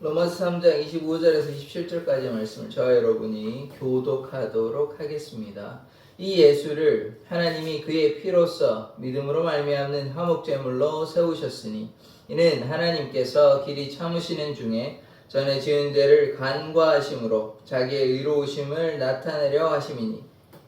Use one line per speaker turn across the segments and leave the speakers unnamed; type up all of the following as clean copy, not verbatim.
로마서 3장 25절에서 27절까지의 말씀을 저와 여러분이 교독하도록 하겠습니다. 이 예수를 하나님이 그의 피로써 믿음으로 말미암는 화목제물로 세우셨으니 이는 하나님께서 길이 참으시는 중에 전에 지은 죄를 간과하심으로 자기의 의로우심을 나타내려 하심이니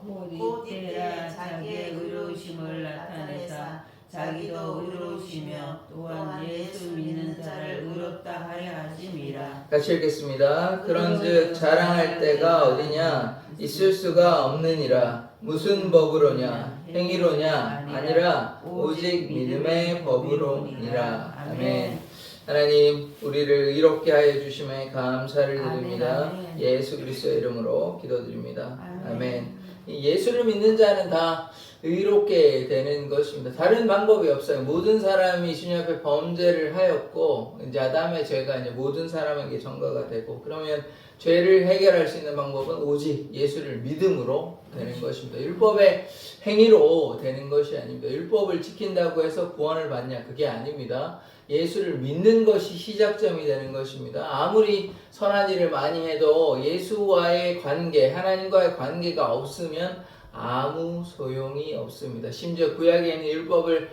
곧 이때라 자기의 의로우심을 나타내사 자기도 의로우시며 또한 예수 믿는 자를 의롭다 하려 하심이라.
같이 읽겠습니다. 그런즉 자랑할 때가 어디냐? 있을 수가 없느니라. 무슨 법으로냐? 행위로냐? 아니라 오직 믿음의 법으로니라. 아멘. 하나님, 우리를 의롭게 하여 주심에 감사를 드립니다. 예수 그리스도의 이름으로 기도드립니다. 아멘. 예수를 믿는 자는 다 의롭게 되는 것입니다. 다른 방법이 없어요. 모든 사람이 주님 앞에 범죄를 하였고 이제 아담의 죄가 이제 모든 사람에게 전가가 되고, 그러면 죄를 해결할 수 있는 방법은 오직 예수를 믿음으로 되는 것입니다. 율법의 행위로 되는 것이 아닙니다. 율법을 지킨다고 해서 구원을 받냐? 그게 아닙니다. 예수를 믿는 것이 시작점이 되는 것입니다. 아무리 선한 일을 많이 해도 예수와의 관계, 하나님과의 관계가 없으면 아무 소용이 없습니다. 심지어 구약에 있는 율법을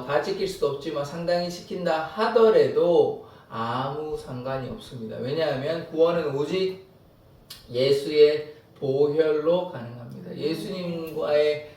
다 지킬 수도 없지만 상당히 지킨다 하더라도 아무 상관이 없습니다. 왜냐하면 구원은 오직 예수의 보혈로 가능합니다. 예수님과의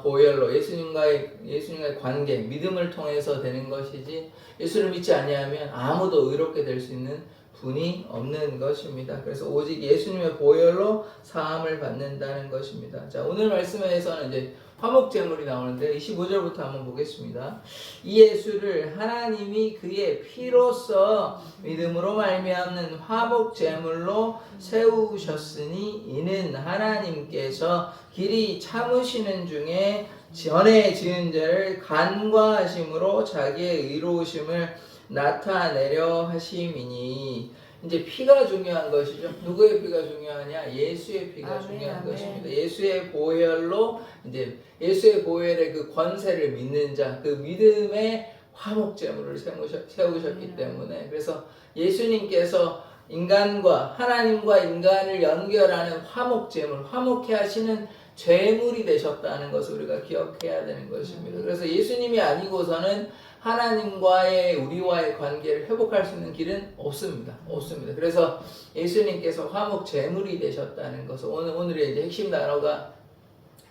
보혈로 예수님과의 관계, 믿음을 통해서 되는 것이지, 예수를 믿지 아니하면 아무도 의롭게 될 수 있는 분이 없는 것입니다. 그래서 오직 예수님의 보혈로 사함을 받는다는 것입니다. 자, 오늘 말씀에서는 이제 화목제물이 나오는데 25절부터 한번 보겠습니다. 이 예수를 하나님이 그의 피로써 믿음으로 말미암는 화목제물로 세우셨으니 이는 하나님께서 길이 참으시는 중에 전에 지은 죄를 간과하심으로 자기의 의로우심을 나타내려 하심이니, 이제 피가 중요한 것이죠. 누구의 피가 중요하냐? 예수의 피가 중요한 것입니다. 예수의 보혈로, 이제 예수의 보혈의 그 권세를 믿는 자, 그 믿음의 화목제물을 세우셨기 때문에, 그래서 예수님께서 인간과 하나님과 인간을 연결하는 화목제물, 화목케 하시는 제물이 되셨다는 것을 우리가 기억해야 되는 것입니다. 그래서 예수님이 아니고서는 하나님과의 우리와의 관계를 회복할 수 있는 길은 없습니다. 그래서 예수님께서 화목 제물이 되셨다는 것은 오늘의 이제 핵심 단어가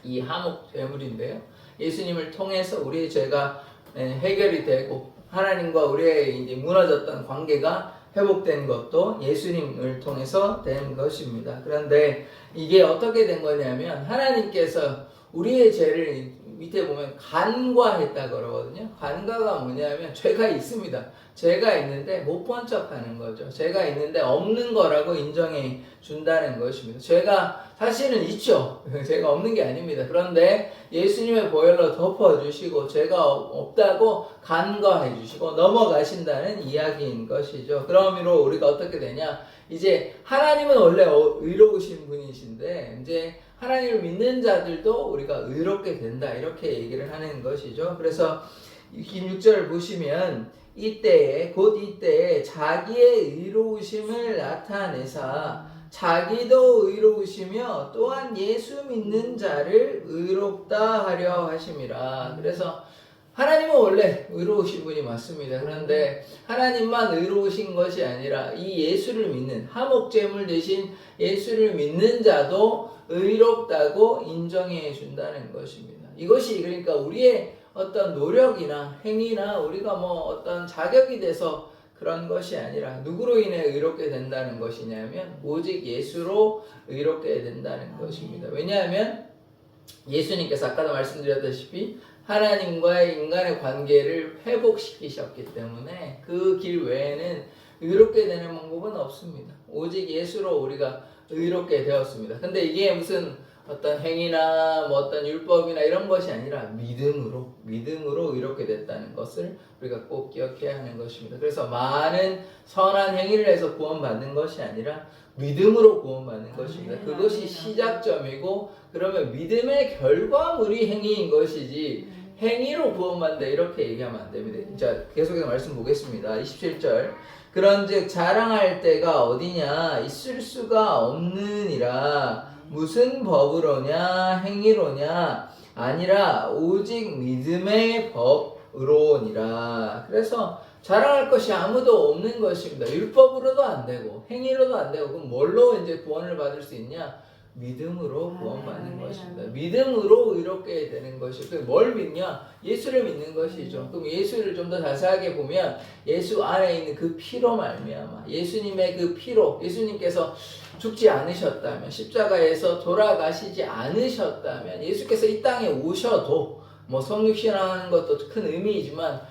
이 화목 제물인데요. 예수님을 통해서 우리의 죄가 해결이 되고 하나님과 우리의 이제 무너졌던 관계가 회복된 것도 예수님을 통해서 된 것입니다. 그런데 이게 어떻게 된 거냐면, 하나님께서 우리의 죄를 밑에 보면 간과했다 그러거든요. 간과가 뭐냐면 죄가 있습니다. 죄가 있는데 못 본 척하는 거죠. 죄가 있는데 없는 거라고 인정해 준다는 것입니다. 죄가 사실은 있죠. 죄가 없는 게 아닙니다. 그런데 예수님의 보혈로 덮어주시고 죄가 없다고 간과해 주시고 넘어가신다는 이야기인 것이죠. 그런 의미로 우리가 어떻게 되냐? 이제 하나님은 원래 의로우신 분이신데 이제 하나님을 믿는 자들도 우리가 의롭게 된다, 이렇게 얘기를 하는 것이죠. 그래서 6절을 보시면 곧 이때에 자기의 의로우심을 나타내사 자기도 의로우시며 또한 예수 믿는 자를 의롭다 하려 하심이라. 그래서 하나님은 원래 의로우신 분이 맞습니다. 그런데 하나님만 의로우신 것이 아니라 이 예수를 믿는, 화목제물 대신 예수를 믿는 자도 의롭다고 인정해 준다는 것입니다. 이것이 그러니까 우리의 어떤 노력이나 행위나 우리가 어떤 자격이 돼서 그런 것이 아니라 누구로 인해 의롭게 된다는 것이냐면 오직 예수로 의롭게 된다는 것입니다. 왜냐하면 예수님께서 아까도 말씀드렸다시피 하나님과의 인간의 관계를 회복시키셨기 때문에 그 길 외에는 의롭게 되는 방법은 없습니다. 오직 예수로 우리가 의롭게 되었습니다. 근데 이게 무슨 어떤 행위나 어떤 율법이나 이런 것이 아니라 믿음으로 의롭게 됐다는 것을 우리가 꼭 기억해야 하는 것입니다. 그래서 많은 선한 행위를 해서 구원받는 것이 아니라 믿음으로 구원받는 것입니다. 그것이 시작점이고, 그러면 믿음의 결과물이 행위인 것이지 행위로 구원받는다 이렇게 얘기하면 안 됩니다. 자, 계속해서 말씀 보겠습니다. 27절 그런즉 자랑할 때가 어디냐 있을 수가 없느니라. 무슨 법으로냐 행위로냐 아니라 오직 믿음의 법으로니라. 그래서 자랑할 것이 아무도 없는 것입니다. 율법으로도 안 되고 행위로도 안 되고 그럼 뭘로 이제 구원을 받을 수 있냐? 믿음으로 구원받는 것입니다. 믿음으로 의롭게 되는 것이고 뭘 믿냐? 예수를 믿는 것이죠. 그럼 예수를 좀 더 자세하게 보면 예수 안에 있는 그 피로 말미암아 예수님의 그 피로 예수님께서 죽지 않으셨다면 십자가에서 돌아가시지 않으셨다면 예수께서 이 땅에 오셔도 뭐 성육신하는 것도 큰 의미이지만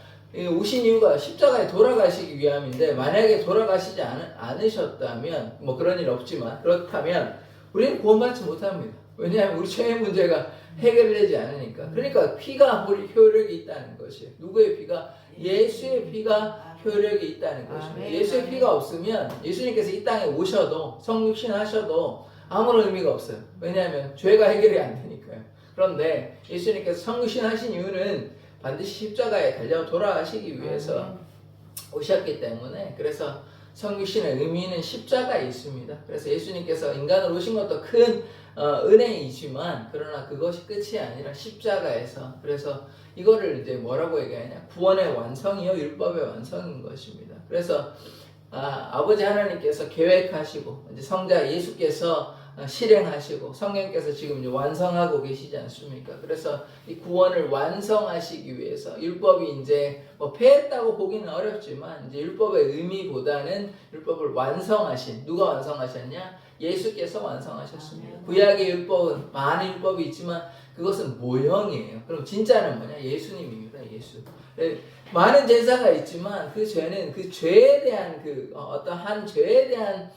오신 이유가 십자가에 돌아가시기 위함인데 만약에 돌아가시지 않으셨다면 뭐 그런 일 없지만 그렇다면 우리는 구원받지 못합니다. 왜냐하면 우리 죄의 문제가 해결되지 않으니까. 그러니까 피가 효력이 있다는 것이에요. 누구의 피가? 예수의 피가 효력이 있다는 것입니다. 예수의 피가 없으면 예수님께서 이 땅에 오셔도 성육신 하셔도 아무런 의미가 없어요. 왜냐하면 죄가 해결이 안 되니까요. 그런데 예수님께서 성육신 하신 이유는 반드시 십자가에 달려 돌아가시기 위해서 오셨기 때문에 그래서 성육신의 의미는 십자가에 있습니다. 그래서 예수님께서 인간으로 오신 것도 큰 은혜이지만 그러나 그것이 끝이 아니라 십자가에서 그래서 이거를 이제 뭐라고 얘기하냐 구원의 완성이요 율법의 완성인 것입니다. 그래서 아버지 하나님께서 계획하시고 이제 성자 예수께서 실행하시고 성령께서 지금 이제 완성하고 계시지 않습니까? 그래서 이 구원을 완성하시기 위해서 율법이 이제 뭐 폐했다고 보기는 어렵지만 이제 율법의 의미보다는 율법을 완성하신 누가 완성하셨냐? 예수께서 완성하셨습니다. 구약의 율법은 많은 율법이 있지만 그것은 모형이에요. 그럼 진짜는 뭐냐? 예수님입니다. 예수. 많은 제사가 있지만 그 죄는 그 죄에 대한 그 어떤 한 죄에 대한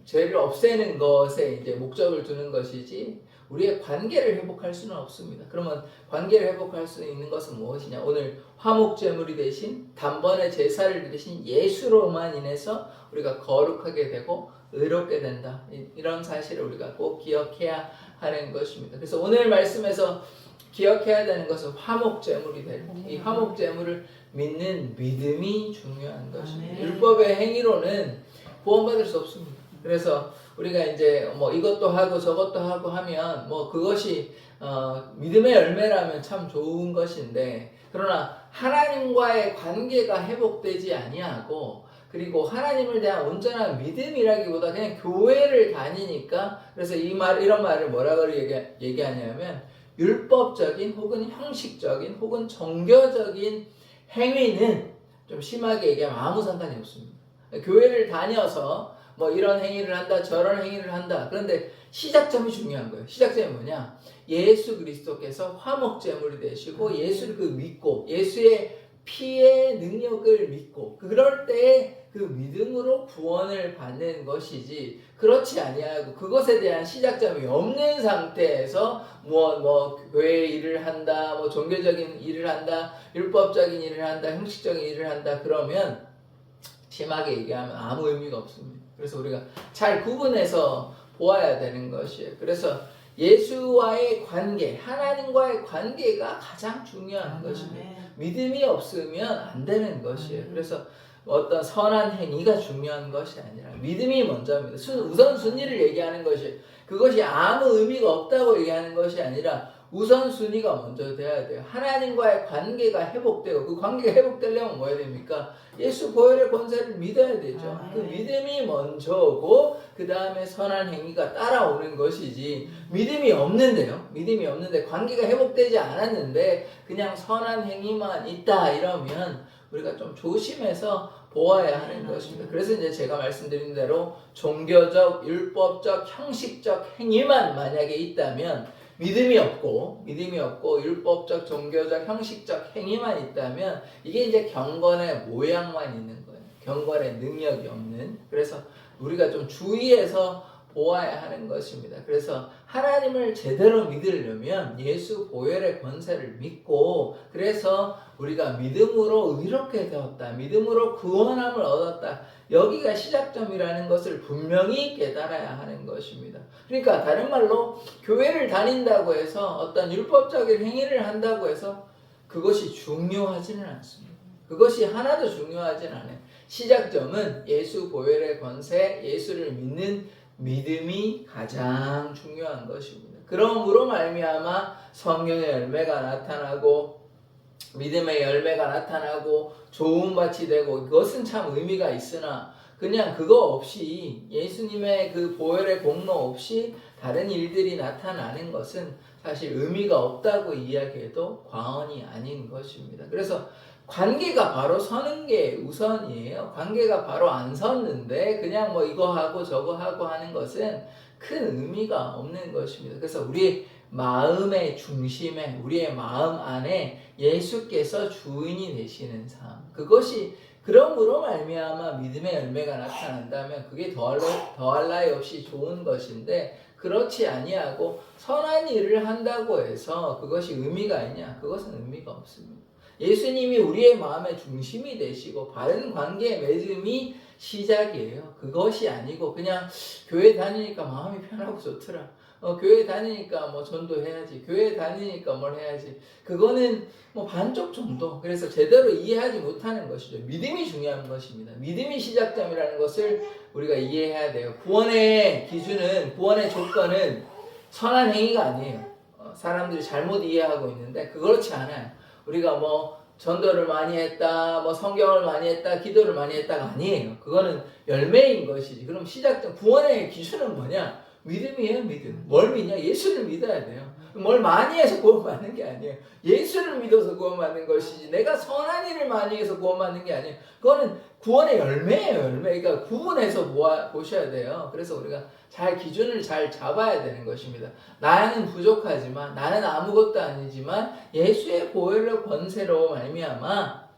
죄를 없애는 것에 이제 목적을 두는 것이지 우리의 관계를 회복할 수는 없습니다. 그러면 관계를 회복할 수 있는 것은 무엇이냐? 오늘 화목제물이 되신 단번에 제사를 드리신 예수로만 인해서 우리가 거룩하게 되고 의롭게 된다. 이런 사실을 우리가 꼭 기억해야 하는 것입니다. 그래서 오늘 말씀에서 기억해야 되는 것은 화목제물이 되는 이 화목제물을 믿는 믿음이 중요한 것입니다. 율법의 행위로는 구원받을 수 없습니다. 그래서 우리가 이제 뭐 이것도 하고 저것도 하고 하면 뭐 그것이 믿음의 열매라면 참 좋은 것인데 그러나 하나님과의 관계가 회복되지 아니하고 그리고 하나님을 대한 온전한 믿음이라기보다 그냥 교회를 다니니까 그래서 이런 말을 뭐라고 얘기하냐면 율법적인 혹은 형식적인 혹은 종교적인 행위는 좀 심하게 얘기하면 아무 상관이 없습니다. 교회를 다녀서 뭐 이런 행위를 한다 저런 행위를 한다. 그런데 시작점이 중요한 거예요. 시작점이 뭐냐? 예수 그리스도께서 화목제물이 되시고 예수를 믿고 예수의 피의 능력을 믿고 그럴 때 그 믿음으로 구원을 받는 것이지 그렇지 아니하고 그것에 대한 시작점이 없는 상태에서 뭐 교회 일을 한다 뭐 종교적인 일을 한다 율법적인 일을 한다 형식적인 일을 한다 그러면 심하게 얘기하면 아무 의미가 없습니다. 그래서 우리가 잘 구분해서 보아야 되는 것이에요. 그래서 예수와의 관계, 하나님과의 관계가 가장 중요한 것입니다. 믿음이 없으면 안 되는 것이에요. 그래서 어떤 선한 행위가 중요한 것이 아니라 믿음이 먼저입니다. 우선순위를 얘기하는 것이 그것이 아무 의미가 없다고 얘기하는 것이 아니라 우선순위가 먼저 돼야 돼요. 하나님과의 관계가 회복되고 그 관계가 회복되려면 뭐 해야 됩니까? 예수 보혈의 권세를 믿어야 되죠. 그 믿음이 먼저고 그 다음에 선한 행위가 따라오는 것이지 믿음이 없는데요. 믿음이 없는데 관계가 회복되지 않았는데 그냥 선한 행위만 있다 이러면 우리가 좀 조심해서 보아야 하는 것입니다. 그래서 이제 제가 말씀드린 대로 종교적, 율법적, 형식적 행위만 만약에 있다면 믿음이 없고 율법적, 종교적, 형식적 행위만 있다면 이게 이제 경건의 모양만 있는 거예요. 경건의 능력이 없는. 그래서 우리가 좀 주의해서 보아야 하는 것입니다. 그래서 하나님을 제대로 믿으려면 예수 보혈의 권세를 믿고 그래서 우리가 믿음으로 의롭게 되었다. 믿음으로 구원함을 얻었다. 여기가 시작점이라는 것을 분명히 깨달아야 하는 것입니다. 그러니까 다른 말로 교회를 다닌다고 해서 어떤 율법적인 행위를 한다고 해서 그것이 중요하지는 않습니다. 그것이 하나도 중요하진 않아요. 시작점은 예수 보혈의 권세, 예수를 믿는 믿음이 가장 중요한 것입니다. 그러므로 말미암아 성령의 열매가 나타나고 믿음의 열매가 나타나고 좋은 밭이 되고, 그것은 참 의미가 있으나 그냥 그거 없이, 예수님의 그 보혈의 공로 없이 다른 일들이 나타나는 것은 사실 의미가 없다고 이야기해도 과언이 아닌 것입니다. 그래서 관계가 바로 서는 게 우선이에요. 관계가 바로 안 섰는데 그냥 뭐 이거 하고 저거 하고 하는 것은 큰 의미가 없는 것입니다. 그래서 우리 마음의 중심에, 우리의 마음 안에 예수께서 주인이 되시는 삶, 그것이, 그러므로 말미암아 믿음의 열매가 나타난다면 그게 더할 나위 없이 좋은 것인데, 그렇지 아니하고 선한 일을 한다고 해서 그것이 의미가 있냐? 그것은 의미가 없습니다. 예수님이 우리의 마음의 중심이 되시고 바른 관계의 맺음이 시작이에요. 그것이 아니고 그냥 교회 다니니까 마음이 편하고 좋더라. 교회 다니니까 뭐 전도해야지. 교회 다니니까 뭘 해야지. 그거는 뭐 반쪽 정도. 그래서 제대로 이해하지 못하는 것이죠. 믿음이 중요한 것입니다. 믿음이 시작점이라는 것을 우리가 이해해야 돼요. 구원의 기준은, 구원의 조건은 선한 행위가 아니에요. 사람들이 잘못 이해하고 있는데 그렇지 않아요. 우리가 뭐 전도를 많이 했다, 뭐 성경을 많이 했다, 기도를 많이 했다가 아니에요. 그거는 열매인 것이지. 그럼 시작점, 구원의 기준은 뭐냐? 믿음이에요, 믿음. 뭘 믿냐? 예수를 믿어야 돼요. 뭘 많이 해서 구원받는 게 아니에요. 예수를 믿어서 구원받는 것이지, 내가 선한 일을 많이 해서 구원받는 게 아니에요. 그거는 구원의 열매예요, 열매. 그러니까 구분해서 보셔야 돼요. 그래서 우리가 기준을 잘 잡아야 되는 것입니다. 나는 부족하지만, 나는 아무것도 아니지만 예수의 보혈의 권세로 말미암아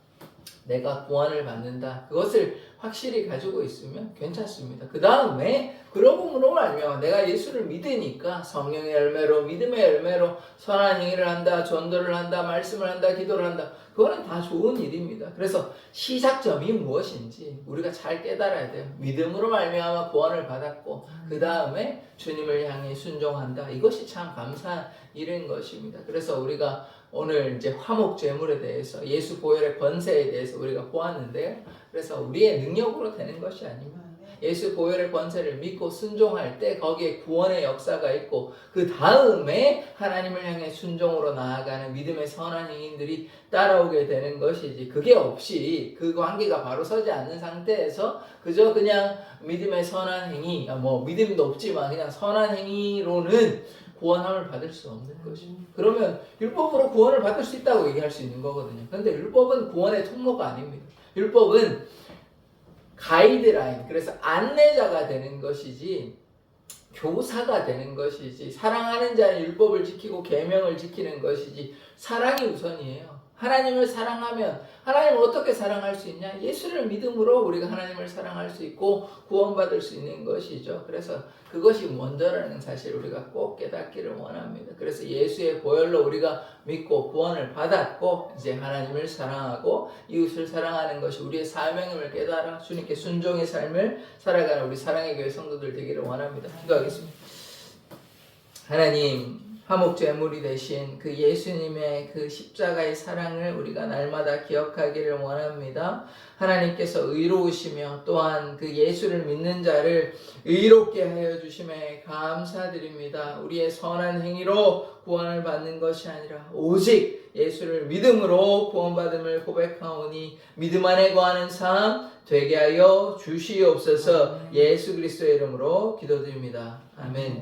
내가 구원을 받는다. 그것을 확실히 가지고 있으면 괜찮습니다. 그 다음에 그러므로 말미암아 내가 예수를 믿으니까 성령의 열매로, 믿음의 열매로 선한 행위를 한다, 전도를 한다, 말씀을 한다, 기도를 한다. 그거는 다 좋은 일입니다. 그래서 시작점이 무엇인지 우리가 잘 깨달아야 돼요. 믿음으로 말미암아 구원을 받았고 그 다음에 주님을 향해 순종한다. 이것이 참 감사한 일인 것입니다. 그래서 우리가 오늘 이제 화목 제물에 대해서, 예수 보혈의 권세에 대해서 우리가 보았는데요. 그래서 우리의 능력으로 되는 것이 아닙니다. 예수 보혈의 권세를 믿고 순종할 때 거기에 구원의 역사가 있고 그 다음에 하나님을 향해 순종으로 나아가는 믿음의 선한 행인들이 따라오게 되는 것이지, 그게 없이 그 관계가 바로 서지 않는 상태에서 그저 그냥 믿음의 선한 행위, 뭐 믿음도 없지만 그냥 선한 행위로는 구원함을 받을 수 없는 것입니다. 그러면 율법으로 구원을 받을 수 있다고 얘기할 수 있는 거거든요. 그런데 율법은 구원의 통로가 아닙니다. 율법은 가이드라인, 그래서 안내자가 되는 것이지 교사가 되는 것이지, 사랑하는 자는 율법을 지키고 계명을 지키는 것이지 사랑이 우선이에요. 하나님을 사랑하면, 하나님을 어떻게 사랑할 수 있냐? 예수를 믿음으로 우리가 하나님을 사랑할 수 있고 구원받을 수 있는 것이죠. 그래서 그것이 먼저라는 사실을 우리가 꼭 깨닫기를 원합니다. 그래서 예수의 보혈로 우리가 믿고 구원을 받았고 이제 하나님을 사랑하고 이웃을 사랑하는 것이 우리의 사명임을 깨달아 주님께 순종의 삶을 살아가는 우리 사랑의 교회 성도들 되기를 원합니다. 기도하겠습니다. 하나님, 화목 제물이 되신 그 예수님의 그 십자가의 사랑을 우리가 날마다 기억하기를 원합니다. 하나님께서 의로우시며 또한 그 예수를 믿는 자를 의롭게 하여 주심에 감사드립니다. 우리의 선한 행위로 구원을 받는 것이 아니라 오직 예수를 믿음으로 구원받음을 고백하오니 믿음 안에 거하는 삶 되게 하여 주시옵소서. 예수 그리스도의 이름으로 기도드립니다. 아멘.